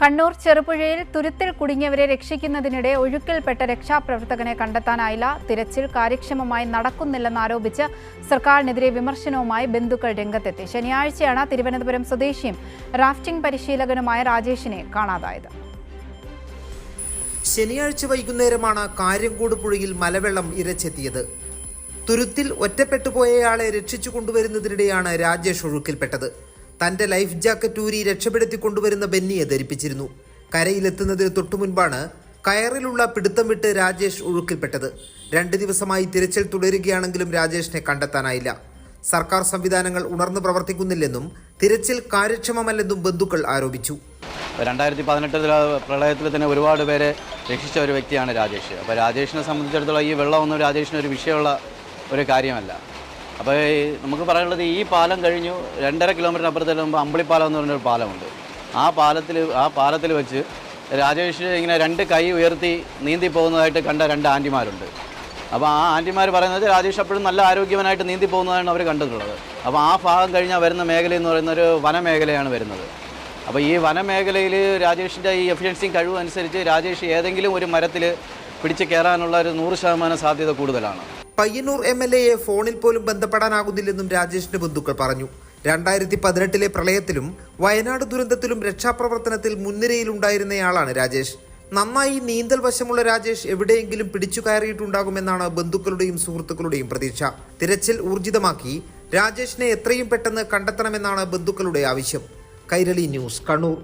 കണ്ണൂർ ചെറുപുഴയിൽ തുരുത്തിൽ കുടുങ്ങിയവരെ രക്ഷിക്കുന്നതിനിടെ ഒഴുക്കിൽപ്പെട്ട രക്ഷാപ്രവർത്തകനെ കണ്ടെത്താനായില്ല. തിരച്ചിൽ കാര്യക്ഷമമായി നടക്കുന്നില്ലെന്നാരോപിച്ച് സർക്കാരിനെതിരെ വിമർശനവുമായി ബന്ധുക്കൾ രംഗത്തെത്തി. ശനിയാഴ്ചയാണ് തിരുവനന്തപുരം സ്വദേശിയും റാഫ്റ്റിംഗ് പരിശീലകനുമായ രാജേഷിനെ കാണാതായത്. ശനിയാഴ്ച വൈകുന്നേരമാണ് കാര്യംകോട് പുഴയിൽ മലവെള്ളം ഇരച്ചെത്തിയത്. തുരുത്തിൽ ഒറ്റപ്പെട്ടുപോയയാളെ രക്ഷിച്ചു കൊണ്ടുവരുന്നതിനിടെയാണ് രാജേഷ് ഒഴുക്കിൽപ്പെട്ടത്. തന്റെ ലൈഫ് ജാക്കറ്റ് ഊരി രക്ഷപ്പെടുത്തി കൊണ്ടുവരുന്ന ബെന്നിയെ ധരിപ്പിച്ചിരുന്നു. കരയിലെത്തുന്നതിന് തൊട്ടുമുൻപാണ് കയറിലുള്ള പിടുത്തം വിട്ട് രാജേഷ് ഒഴുക്കിൽപ്പെട്ടത്. 2 ദിവസമായി തിരച്ചിൽ തുടരുകയാണെങ്കിലും രാജേഷിനെ കണ്ടെത്താനായില്ല. സർക്കാർ സംവിധാനങ്ങൾ ഉണർന്നു പ്രവർത്തിക്കുന്നില്ലെന്നും തിരച്ചിൽ കാര്യക്ഷമമല്ലെന്നും ബന്ധുക്കൾ ആരോപിച്ചു. 2018 പ്രളയത്തിൽ തന്നെ ഒരുപാട് പേരെ രക്ഷിച്ച ഒരു വ്യക്തിയാണ് രാജേഷ്. അപ്പോൾ രാജേഷിനെ സംബന്ധിച്ചിടത്തോളം ഈ വെള്ളമൊന്നും രാജേഷിന് ഒരു വിഷയമുള്ള ഒരു കാര്യമല്ല. അപ്പോൾ നമുക്ക് പറയാനുള്ളത്, ഈ പാലം കഴിഞ്ഞു 2.5 കിലോമീറ്റർ അപ്പുറത്ത് ചെല്ലുമ്പോൾ അമ്പിളിപ്പാലം എന്ന് പറഞ്ഞൊരു പാലമുണ്ട്. ആ പാലത്തിൽ വെച്ച് രാജേഷ് ഇങ്ങനെ 2 കൈ ഉയർത്തി നീന്തി പോകുന്നതായിട്ട് കണ്ട 2 ആൻറ്റിമാരുണ്ട്. അപ്പോൾ ആ ആൻറ്റിമാർ പറയുന്നത് രാജേഷ് അപ്പോഴും നല്ല ആരോഗ്യവനായിട്ട് നീന്തി പോകുന്നതാണ് അവർ കണ്ടിട്ടുള്ളത്. അപ്പോൾ ആ ഭാഗം കഴിഞ്ഞാൽ വരുന്ന മേഖല എന്ന് പറയുന്ന ഒരു വനമേഖലയാണ് വരുന്നത്. അപ്പോൾ ഈ വനമേഖലയിൽ രാജേഷിൻ്റെ ഈ എഫിഷ്യൻസിയും കഴിവും അനുസരിച്ച് രാജേഷ് ഏതെങ്കിലും ഒരു മരത്തിൽ പിടിച്ച് കയറാനുള്ള ഒരു 100% സാധ്യത കൂടുതലാണ്. പയ്യന്നൂർ MLAയെ ഫോണിൽ പോലും ബന്ധപ്പെടാനാകുന്നില്ലെന്നും രാജേഷിന്റെ ബന്ധുക്കൾ പറഞ്ഞു. 2018 പ്രളയത്തിലും വയനാട് ദുരന്തത്തിലും രക്ഷാപ്രവർത്തനത്തിൽ മുൻനിരയിലുണ്ടായിരുന്നയാളാണ് രാജേഷ്. നന്നായി നീന്തൽ വശമുള്ള രാജേഷ് എവിടെയെങ്കിലും പിടിച്ചു കയറിയിട്ടുണ്ടാകുമെന്നാണ് ബന്ധുക്കളുടെയും സുഹൃത്തുക്കളുടെയും പ്രതീക്ഷ. തിരച്ചിൽ ഊർജിതമാക്കി രാജേഷിനെ എത്രയും പെട്ടെന്ന് കണ്ടെത്തണമെന്നാണ് ബന്ധുക്കളുടെ ആവശ്യം. കൈരളി ന്യൂസ്, കണ്ണൂർ.